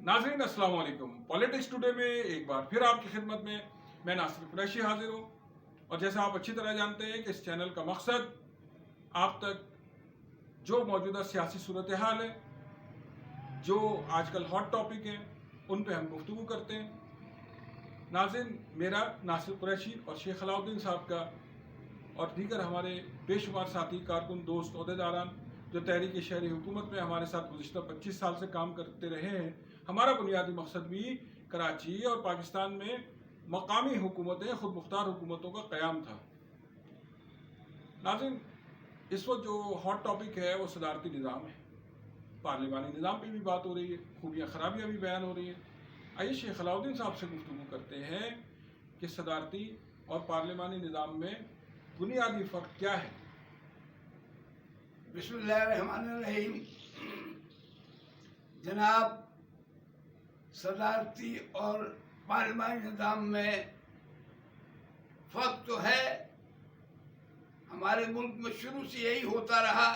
नाज़रीन अस्सलाम वालेकुम। पॉलिटिक्स टुडे में एक बार फिर आपकी खिदमत में मैं नासिर कुरैशी हाजिर हूँ। और जैसा आप अच्छी तरह जानते हैं कि इस चैनल का मकसद आप तक जो मौजूदा सियासी सूरत हाल है, जो आजकल हॉट टॉपिक हैं, उन पे हम गुफ्तगू करते हैं। नाज़रीन, मेरा, नासिर कुरैशी और शेख अलाउद्दीन साहब का और दीगर हमारे बेशुमार साथी, कारकुन, दोस्त, ओहदेदारान जो तहरीक शहरी हुकूमत में हमारे साथ गुज़िश्ता 25 साल से काम करते रहे हैं, हमारा बुनियादी मकसद भी कराची और पाकिस्तान में मकामी हुकूमतें, खुद मुख्तार हुकूमतों का क़याम था। नाज़रीन, इस वक्त जो हॉट टॉपिक है वो सदारती निज़ाम है। पार्लिमानी निज़ाम पे भी बात हो रही है, खूबियाँ खराबियाँ भी बयान हो रही हैं। आइए शेख अलाउद्दीन साहब से गुफ्तगू करते हैं कि सदारती और पार्लिमानी निज़ाम में बुनियादी फ़र्क क्या है। बिस्मिल्लाहिर्रहमानिर्रहीम। जनाब, सदारती और पार्लिमानी निज़ाम में फ़र्क तो है। हमारे मुल्क में शुरू से यही होता रहा,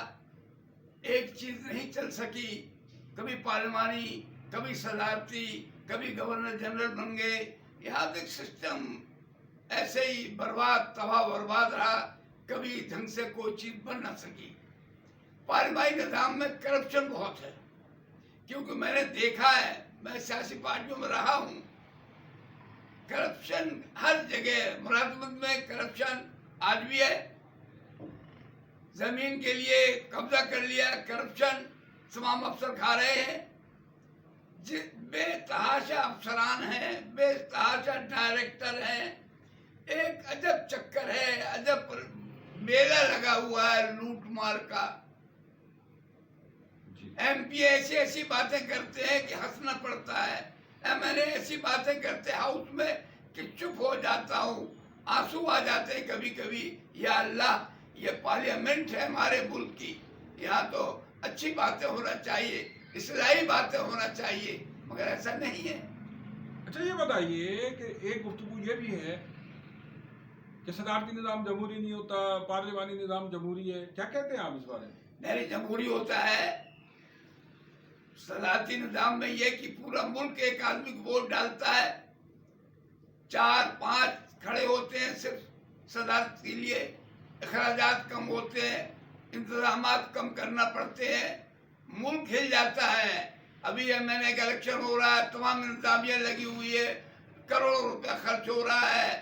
एक चीज़ नहीं चल सकी। कभी पार्लिमानी, कभी सदारती, कभी गवर्नर जनरल बन गए। यहाँ तक सिस्टम ऐसे ही बर्बाद, तबाह बर्बाद रहा, कभी ढंग से कोई चीज़ बन ना सकी। पार्लिमानी निज़ाम में करप्शन बहुत है, क्योंकि मैंने देखा है, मैं सियासी पार्टियों में रहा हूँ। करप्शन हर जगह, मुलाजमत में करप्शन आज भी है। जमीन के लिए कब्जा कर लिया, करप्शन तमाम अफसर खा रहे हैं। बेतहाशा अफसरान हैं, बेतहाशा डायरेक्टर हैं। एक अजब चक्कर है, अजब मेला लगा हुआ है लूट मार का। MP ऐसी ऐसी बातें करते हैं कि हंसना पड़ता है। MLA ऐसी बातें करते हैं हाउस में कि चुप हो जाता हूँ, आंसू आ जाते हैं कभी कभी। या अल्लाह, ये पार्लियामेंट है हमारे मुल्क की, यहाँ तो अच्छी बातें होना चाहिए, इस्लाही बातें होना चाहिए, मगर ऐसा नहीं है। अच्छा, ये बताइए कि एक गुफ्तगू ये भी है कि सदारती निज़ाम जमहूरी नहीं होता, पार्लिमानी निज़ाम जमहूरी है। क्या कहते हैं आप इस बारे में? नहीं, जमहूरी होता है। सदारती निज़ाम में यह कि पूरा मुल्क एक आदमी को वोट डालता है, 4-5 खड़े होते हैं सिर्फ सदारत के लिए। अखराजात कम होते हैं, इंतजामात कम करना पड़ते हैं, मुल्क हिल जाता है। अभी MNA का इलेक्शन हो रहा है, तमाम इंतजामिया लगी हुई है, करोड़ों रुपया खर्च हो रहा है।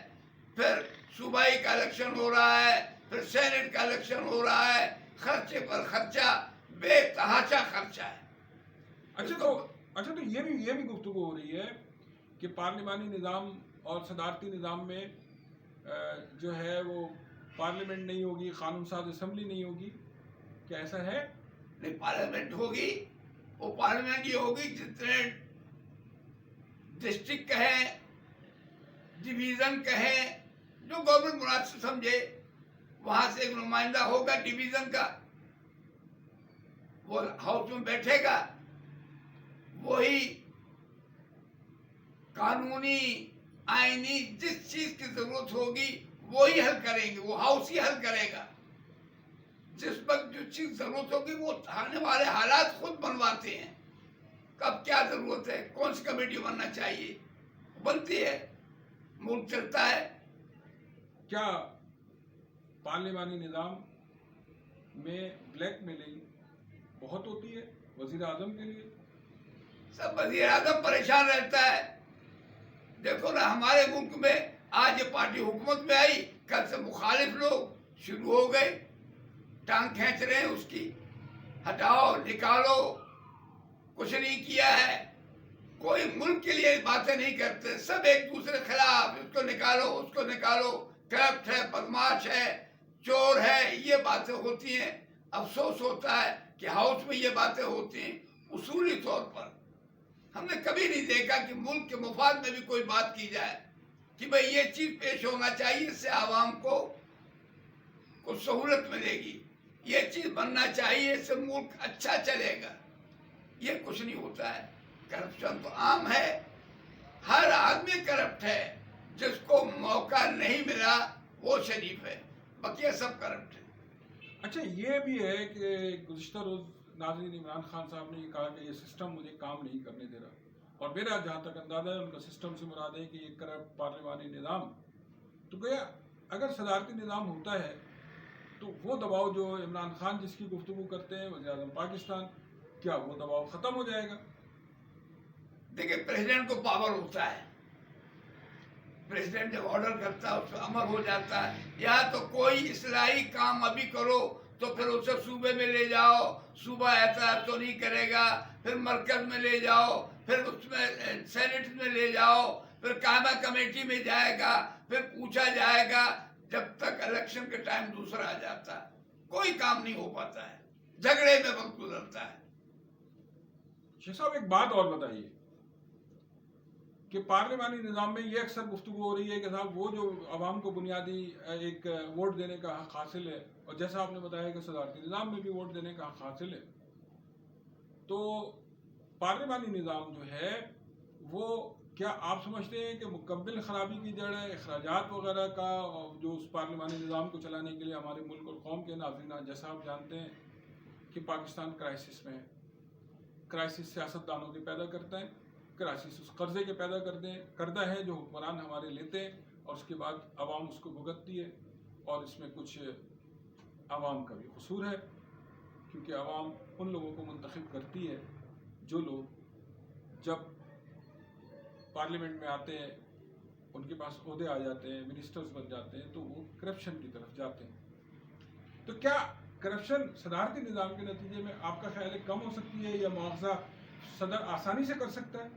फिर सूबाई का इलेक्शन हो रहा है, फिर सेनेट का इलेक्शन हो रहा है। खर्चे पर खर्चा, बेतहाशा खर्चा है। अच्छा तो ये भी गुफ्तगू हो रही है कि पार्लिमानी निज़ाम और सदारती निज़ाम में जो है वो पार्लियामेंट नहीं होगी, कानून साज असम्बली नहीं होगी। क्या ऐसा है? नहीं, पार्लियामेंट होगी। वो पार्लियामेंट ये होगी जितने डिस्ट्रिक्ट कहें, डिवीज़न कहें, जो गवर्नमेंट मुनासिब समझे, वहां से एक नुमाइंदा होगा डिवीज़न का, वो हाउस में बैठेगा। वही कानूनी, आईनी जिस चीज की जरूरत होगी वही हल करेंगे, वो हाउस ही हल करेगा। जिस वक्त जो चीज जरूरत होगी वो आने वाले हालात खुद बनवाते हैं। कब क्या जरूरत है, कौन सी कमेटी बनना चाहिए, बनती है, मुल्क चलता है। क्या पार्लिमानी निज़ाम में ब्लैक मेलिंग बहुत होती है वजीर आजम के लिए? सब वजीर आजम परेशान रहता है। देखो ना, हमारे मुल्क में आज ये पार्टी हुकूमत में आई, कल से मुखालिफ लोग शुरू हो गए, टांग खींच रहे हैं उसकी। हटाओ, निकालो, कुछ नहीं किया है। कोई मुल्क के लिए बातें नहीं करते, सब एक दूसरे के खिलाफ, इसको निकालो, उसको निकालो, करप्ट है, बदमाश है, चोर है, ये बातें होती हैं। अफसोस होता है कि हाउस में ये बातें होती हैं। उसूली तौर पर हमने कभी नहीं देखा कि मुल्क के मुफाद में भी कोई बात की जाए कि भाई ये चीज पेश होना चाहिए, इससे आवाम को कुछ सहूलत मिलेगी, ये चीज बनना चाहिए, इससे मुल्क अच्छा चलेगा। ये कुछ नहीं होता है। करप्शन तो आम है, हर आदमी करप्ट है। जिसको मौका नहीं मिला वो शरीफ है, बाकी सब करप्ट है। अच्छा, ये भी है कि गुज़िश्ता रोज़ नाज़रीन इमरान खान साहब ने ये कहा कि ये सिस्टम मुझे काम नहीं करने दे रहा। اور میرا جہاں تک اندازہ ہے ان کا سسٹم سے مراد ہے کہ یہ کرپٹ پارلیمانی نظام، تو گویا اگر صدارتی نظام ہوتا ہے تو وہ دباؤ جو عمران خان جس کی گفتگو کرتے ہیں وزیر اعظم پاکستان، کیا وہ دباؤ ختم ہو جائے گا؟ دیکھیں پریزیڈنٹ کو پاور ہوتا ہے، پریزیڈنٹ جب آرڈر کرتا ہے اس پہ عمل ہو جاتا ہے. یا تو کوئی اصلاحی کام ابھی کرو تو پھر اسے صوبے میں لے جاؤ، صوبہ احتیاط تو نہیں کرے گا، پھر مرکز میں لے جاؤ، پھر اس میں سینٹ میں لے جاؤ، پھر قائمہ کمیٹی میں جائے گا، پھر پوچھا جائے گا، جب تک الیکشن کے ٹائم دوسرا آ جاتا ہے کوئی کام نہیں ہو پاتا ہے، جھگڑے میں وقت گزرتا ہے. شیخ صاحب ایک بات اور بتائیے کہ پارلیمانی نظام میں یہ اکثر گفتگو ہو رہی ہے کہ صاحب وہ جو عوام کو بنیادی ایک ووٹ دینے کا حق حاصل ہے، اور جیسا آپ نے بتایا کہ صدارتی نظام میں بھی ووٹ دینے کا حق حاصل ہے، تو پارلیمانی نظام جو ہے وہ کیا آپ سمجھتے ہیں کہ مکمل خرابی کی جڑ ہے؟ اخراجات وغیرہ کا جو اس پارلیمانی نظام کو چلانے کے لیے ہمارے ملک اور قوم کے ناظرین جیسا آپ جانتے ہیں کہ پاکستان کرائسس میں ہے، کرائسس سیاست دانوں کے پیدا کرتا ہے، کرائسس اس قرضے کے پیدا کرتا ہے جو حکمران ہمارے لیتے ہیں اور اس کے بعد عوام اس کو بھگتتی ہے. اور اس میں کچھ عوام کا بھی قصور ہے کیونکہ عوام ان لوگوں کو منتخب کرتی ہے جو لوگ جب پارلیمنٹ میں آتے ہیں ان کے پاس عہدے آ جاتے ہیں، منسٹرز بن جاتے ہیں، تو وہ کرپشن کی طرف جاتے ہیں. تو کیا کرپشن صدارتی نظام کے نتیجے میں آپ کا خیال ہے کم ہو سکتی ہے یا مواخذہ صدر آسانی سے کر سکتا ہے؟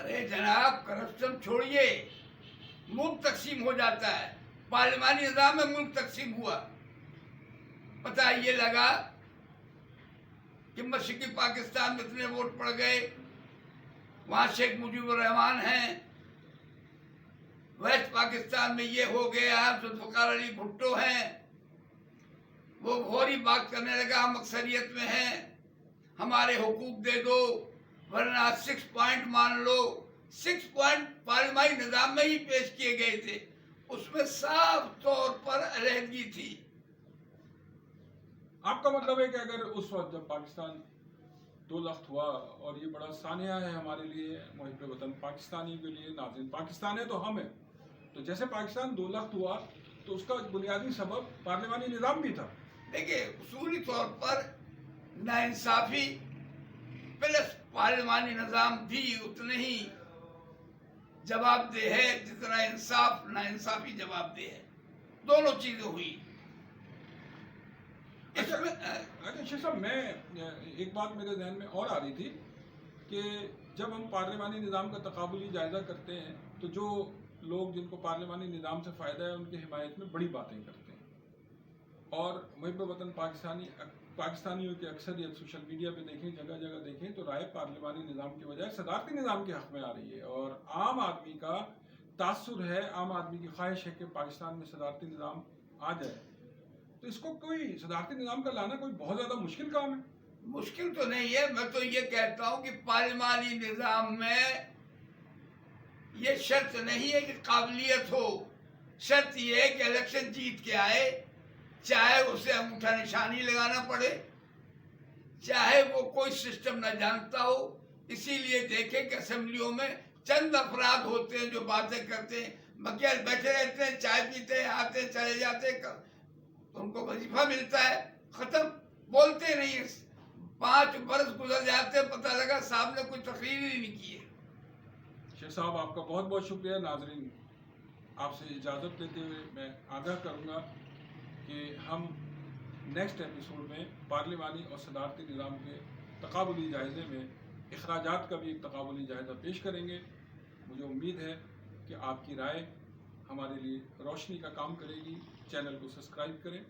ارے جناب کرپشن چھوڑیے، ملک تقسیم ہو جاتا ہے. پارلیمانی نظام میں ملک تقسیم ہوا، پتہ یہ لگا کہ مشرقی پاکستان میں اتنے ووٹ پڑ گئے، وہاں شیخ مجیب الرحمان ہیں، ویسٹ پاکستان میں یہ ہو گیا، ذوالفقار علی بھٹو ہیں، وہ فوری بات کرنے لگا ہم اکثریت میں ہیں، ہمارے حقوق دے دو ورنہ 6 پوائنٹ مان لو. 6 پوائنٹ پارلیمانی نظام میں ہی پیش کیے گئے تھے، اس میں صاف طور پر علیحدگی تھی. آپ کا مطلب ہے کہ اگر اس وقت جب پاکستان 2 لخت ہوا، اور یہ بڑا سانحہ ہے ہمارے لیے محب وطن پاکستانی کے لیے، ناظرین پاکستان ہے تو ہم ہیں، تو جیسے پاکستان 2 لخت ہوا تو اس کا بنیادی سبب پارلیمانی نظام بھی تھا. دیکھیں اصولی طور پر ناانصافی پلس پارلیمانی نظام بھی اتنے ہی جواب دہ ہے جتنا انصاف ناانصافی جواب دہ ہے. دونوں چیزیں ہوئی. اچھا شیخ صاحب، میں ایک بات میرے ذہن میں اور آ رہی تھی کہ جب ہم پارلیمانی نظام کا تقابلی جائزہ کرتے ہیں تو جو لوگ جن کو پارلیمانی نظام سے فائدہ ہے ان کی حمایت میں بڑی باتیں کرتے ہیں، اور محب وطن پاکستانیوں کی اکثریت سوشل میڈیا پہ دیکھیں، جگہ جگہ دیکھیں تو رائے پارلیمانی نظام کی بجائے صدارتی نظام کے حق میں آ رہی ہے. اور عام آدمی کا تاثر ہے، عام آدمی کی خواہش ہے کہ پاکستان میں صدارتی نظام آ جائے. تو اس کو کوئی صدارتی نظام کا لانا کوئی بہت زیادہ مشکل کام ہے؟ مشکل تو نہیں ہے. میں تو یہ کہتا ہوں کہ پارلیمانی نظام میں یہ شرط نہیں ہے کہ قابلیت ہو، شرط یہ ہے کہ الیکشن جیت کے آئے، چاہے اسے انگوٹھا نشانی لگانا پڑے، چاہے وہ کوئی سسٹم نہ جانتا ہو. اسی لیے دیکھیں کہ اسمبلیوں میں چند افراد ہوتے ہیں جو باتیں کرتے ہیں، بغیر بیٹھے رہتے ہیں، چائے پیتے ہیں، آتے ہیں چلے جاتے ہیں، ان کو وظیفہ ملتا ہے، ختم، بولتے نہیں ہیں. 5 برس گزر جاتے ہیں، پتہ لگا صاحب نے کوئی تقریر ہی نہیں کی ہے. شیخ صاحب آپ کا بہت بہت شکریہ. ناظرین آپ سے اجازت لیتے ہوئے میں آگاہ کروں گا کہ ہم نیکسٹ ایپیسوڈ میں پارلیمانی اور صدارتی نظام کے تقابلی جائزے میں اخراجات کا بھی ایک تقابلی جائزہ پیش کریں گے. مجھے امید ہے کہ آپ کی رائے ہمارے لیے روشنی کا کام کرے گی. چینل کو سبسکرائب کریں،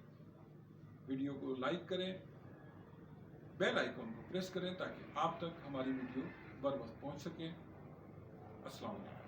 ویڈیو کو لائک کریں، بیل آئیکن کو پریس کریں تاکہ آپ تک ہماری ویڈیو بر وقت پہنچ سکیں. السلام علیکم.